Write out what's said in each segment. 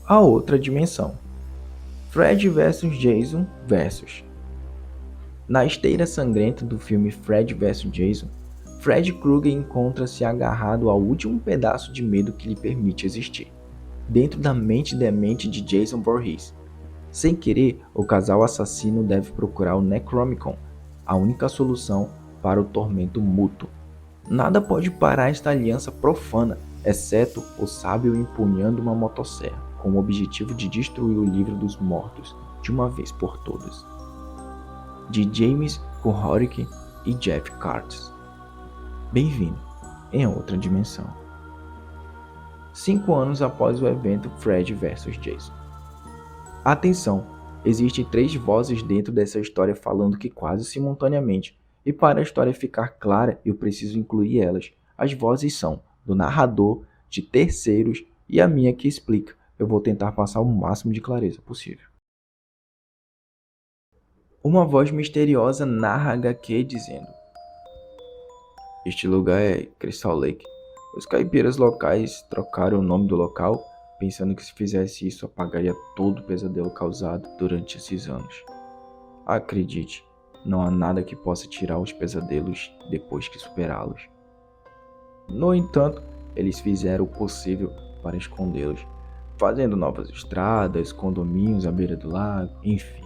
A outra dimensão. Fred vs Jason vs. Na esteira sangrenta do filme Fred vs Jason, Fred Krueger encontra-se agarrado ao último pedaço de medo que lhe permite existir, dentro da mente demente de Jason Voorhees. Sem querer, o casal assassino deve procurar o Necronomicon, a única solução para o tormento mútuo. Nada pode parar esta aliança profana, exceto o sábio empunhando uma motosserra, com o objetivo de destruir o livro dos mortos de uma vez por todas. De James Kujawski e Jeff Curtis. Bem-vindo em outra dimensão. 5 anos após o evento Fred vs Jason. Atenção! Existem 3 vozes dentro dessa história falando que quase simultaneamente, e para a história ficar clara eu preciso incluir elas. As vozes são do narrador, de terceiros e a minha que explica. Eu vou tentar passar o máximo de clareza possível. Uma voz misteriosa narra a HQ dizendo: este lugar é Crystal Lake. Os caipiras locais trocaram o nome do local, pensando que se fizesse isso apagaria todo o pesadelo causado durante esses anos. Acredite, não há nada que possa tirar os pesadelos depois que superá-los. No entanto, eles fizeram o possível para escondê-los, fazendo novas estradas, condomínios à beira do lago, enfim,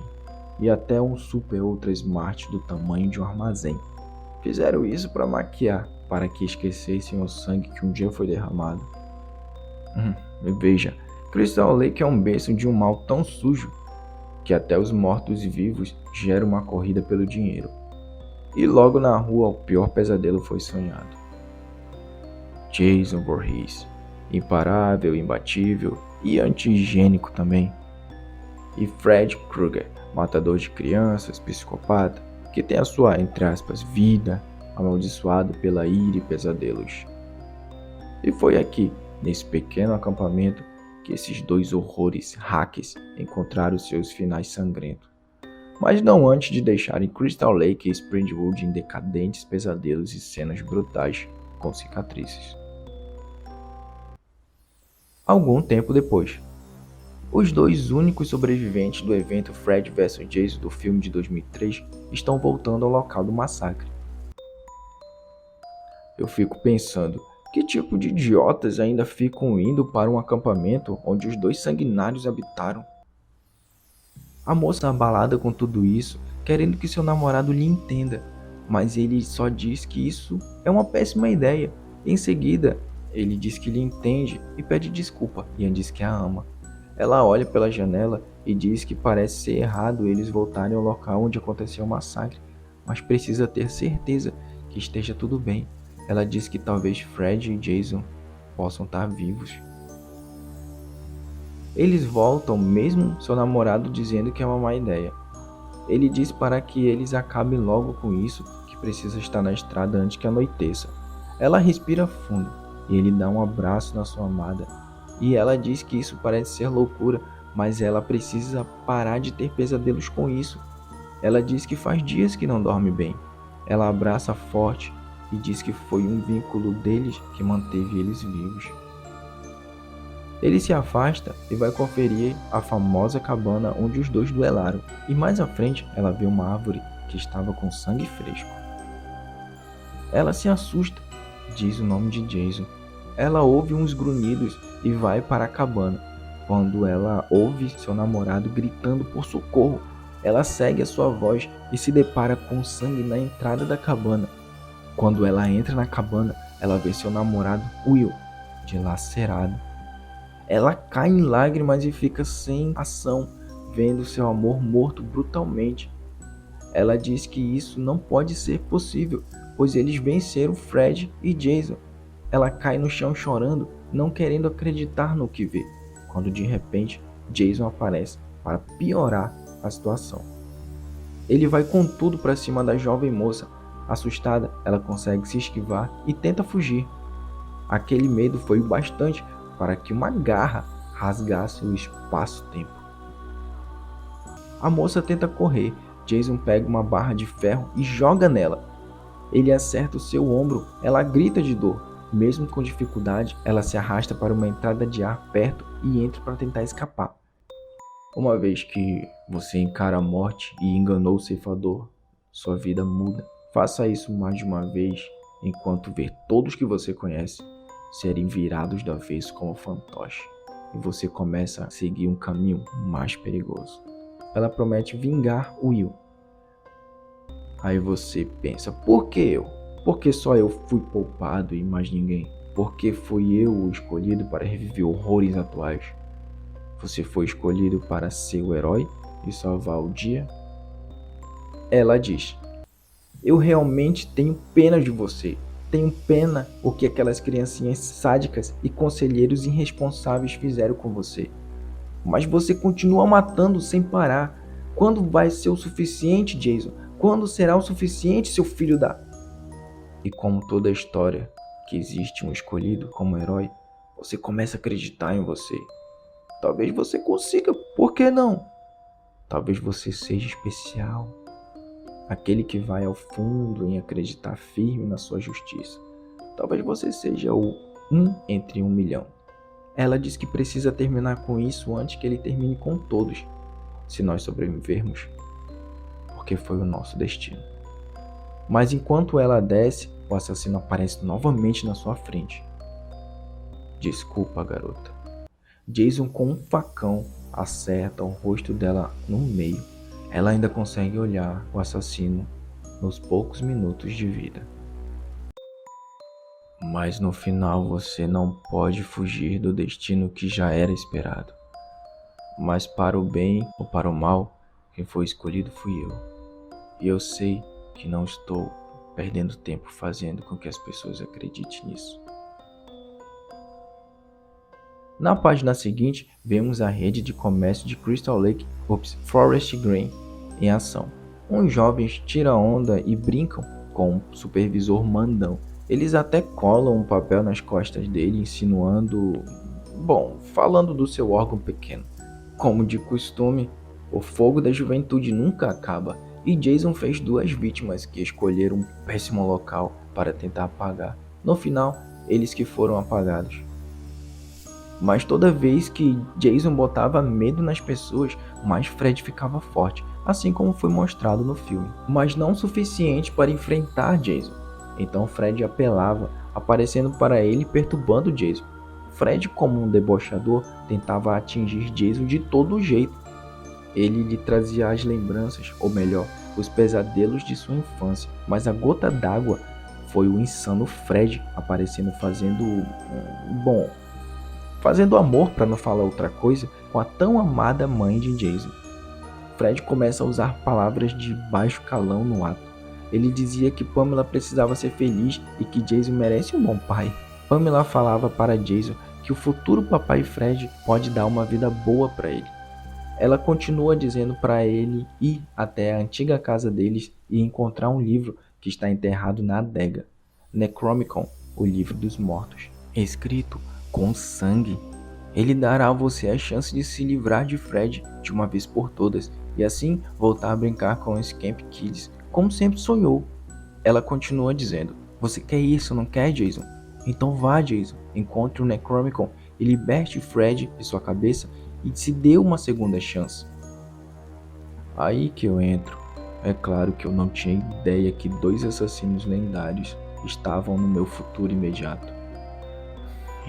e até um Super Ultra Smart do tamanho de um armazém. Fizeram isso para maquiar, para que esquecessem o sangue que um dia foi derramado. Veja, Crystal Lake é um berço de um mal tão sujo que até os mortos-vivos geram uma corrida pelo dinheiro. E logo na rua o pior pesadelo foi sonhado. Jason Voorhees, imparável, imbatível e anti-higiênico também. E Fred Krueger, matador de crianças, psicopata, que tem a sua, entre aspas, vida amaldiçoada pela ira e pesadelos. E foi aqui, nesse pequeno acampamento, que esses 2 horrores hackers encontraram seus finais sangrentos. Mas não antes de deixarem Crystal Lake e Springwood em decadentes pesadelos e cenas brutais com cicatrizes. Algum tempo depois, os 2 únicos sobreviventes do evento Fred vs Jason do filme de 2003 estão voltando ao local do massacre. Eu fico pensando, que tipo de idiotas ainda ficam indo para um acampamento onde os 2 sanguinários habitaram? A moça abalada com tudo isso, querendo que seu namorado lhe entenda, mas ele só diz que isso é uma péssima ideia. Em seguida, ele diz que lhe entende e pede desculpa. Ian diz que a ama. Ela olha pela janela e diz que parece ser errado eles voltarem ao local onde aconteceu o massacre, mas precisa ter certeza que esteja tudo bem. Ela diz que talvez Fred e Jason possam estar vivos. Eles voltam, mesmo seu namorado dizendo que é uma má ideia. Ele diz para que eles acabem logo com isso, que precisa estar na estrada antes que anoiteça. Ela respira fundo e ele dá um abraço na sua amada. E ela diz que isso parece ser loucura, mas ela precisa parar de ter pesadelos com isso. Ela diz que faz dias que não dorme bem. Ela abraça forte e diz que foi um vínculo deles que manteve eles vivos. Ele se afasta e vai conferir a famosa cabana onde os 2 duelaram, e mais à frente ela vê uma árvore que estava com sangue fresco. Ela se assusta, diz o nome de Jason. Ela ouve uns grunhidos e vai para a cabana. Quando ela ouve seu namorado gritando por socorro, ela segue a sua voz e se depara com sangue na entrada da cabana. Quando ela entra na cabana, ela vê seu namorado Will, dilacerado. Ela cai em lágrimas e fica sem ação, vendo seu amor morto brutalmente. Ela diz que isso não pode ser possível, pois eles venceram Fred e Jason. Ela cai no chão chorando, não querendo acreditar no que vê, quando de repente Jason aparece para piorar a situação. Ele vai com tudo para cima da jovem moça. Assustada, ela consegue se esquivar e tenta fugir. Aquele medo foi o bastante para que uma garra rasgasse o espaço-tempo. A moça tenta correr. Jason pega uma barra de ferro e joga nela. Ele acerta o seu ombro. Ela grita de dor. Mesmo com dificuldade, ela se arrasta para uma entrada de ar perto e entre para tentar escapar. Uma vez que você encara a morte e enganou o ceifador, sua vida muda. Faça isso mais de uma vez, enquanto ver todos que você conhece serem virados do avesso como fantoche, e você começa a seguir um caminho mais perigoso. Ela promete vingar Will. Aí você pensa, por que eu? Por que só eu fui poupado e mais ninguém? Por que fui eu o escolhido para reviver horrores atuais? Você foi escolhido para ser o herói e salvar o dia? Ela diz, eu realmente tenho pena de você. Tenho pena porque aquelas criancinhas sádicas e conselheiros irresponsáveis fizeram com você. Mas você continua matando sem parar. Quando vai ser o suficiente, Jason? Quando será o suficiente, seu filho da... E como toda história que existe um escolhido como herói, você começa a acreditar em você. Talvez você consiga, por que não? Talvez você seja especial. Aquele que vai ao fundo em acreditar firme na sua justiça. Talvez você seja o 1 entre 1 milhão. Ela diz que precisa terminar com isso antes que ele termine com todos, se nós sobrevivermos, porque foi o nosso destino. Mas enquanto ela desce, o assassino aparece novamente na sua frente. Desculpa, garota. Jason, com um facão, acerta o rosto dela no meio. Ela ainda consegue olhar o assassino nos poucos minutos de vida. Mas no final você não pode fugir do destino que já era esperado. Mas para o bem ou para o mal, quem foi escolhido fui eu. E eu sei que não estou perdendo tempo fazendo com que as pessoas acreditem nisso. Na página seguinte, vemos a rede de comércio de Crystal Lake, Forest Green, em ação. Uns jovens tiram onda e brincam com o supervisor mandão. Eles até colam um papel nas costas dele, insinuando... falando do seu órgão pequeno. Como de costume, o fogo da juventude nunca acaba, e Jason fez 2 vítimas que escolheram um péssimo local para tentar apagar. No final, eles que foram apagados. Mas toda vez que Jason botava medo nas pessoas, mais Fred ficava forte, assim como foi mostrado no filme. Mas não o suficiente para enfrentar Jason. Então Fred apelava, aparecendo para ele e perturbando Jason. Fred, como um debochador, tentava atingir Jason de todo jeito. Ele lhe trazia as lembranças, ou melhor, os pesadelos de sua infância. Mas a gota d'água foi o insano Fred aparecendo fazendo amor, para não falar outra coisa, com a tão amada mãe de Jason. Fred começa a usar palavras de baixo calão no ato. Ele dizia que Pamela precisava ser feliz e que Jason merece um bom pai. Pamela falava para Jason que o futuro papai Fred pode dar uma vida boa para ele. Ela continua dizendo para ele ir até a antiga casa deles e encontrar um livro que está enterrado na adega, Necronomicon, o livro dos mortos, escrito com sangue. Ele dará a você a chance de se livrar de Fred de uma vez por todas e assim voltar a brincar com os Camp Kids, como sempre sonhou. Ela continua dizendo, você quer isso, não quer, Jason? Então vá, Jason, encontre o Necronomicon e liberte Fred de sua cabeça e se dê uma segunda chance. Aí que eu entro. É claro que eu não tinha ideia que 2 assassinos lendários estavam no meu futuro imediato.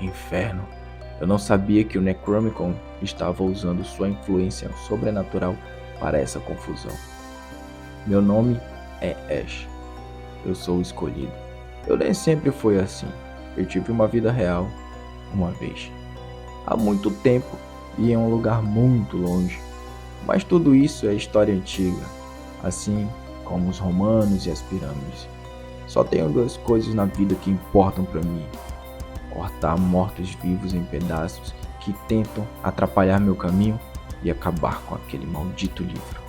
Inferno. Eu não sabia que o Necronomicon estava usando sua influência sobrenatural para essa confusão. Meu nome é Ash. Eu sou o escolhido. Eu nem sempre fui assim. Eu tive uma vida real, uma vez. Há muito tempo e em um lugar muito longe. Mas tudo isso é história antiga, assim como os romanos e as pirâmides. Só tenho 2 coisas na vida que importam para mim: cortar mortos-vivos em pedaços que tentam atrapalhar meu caminho e acabar com aquele maldito livro.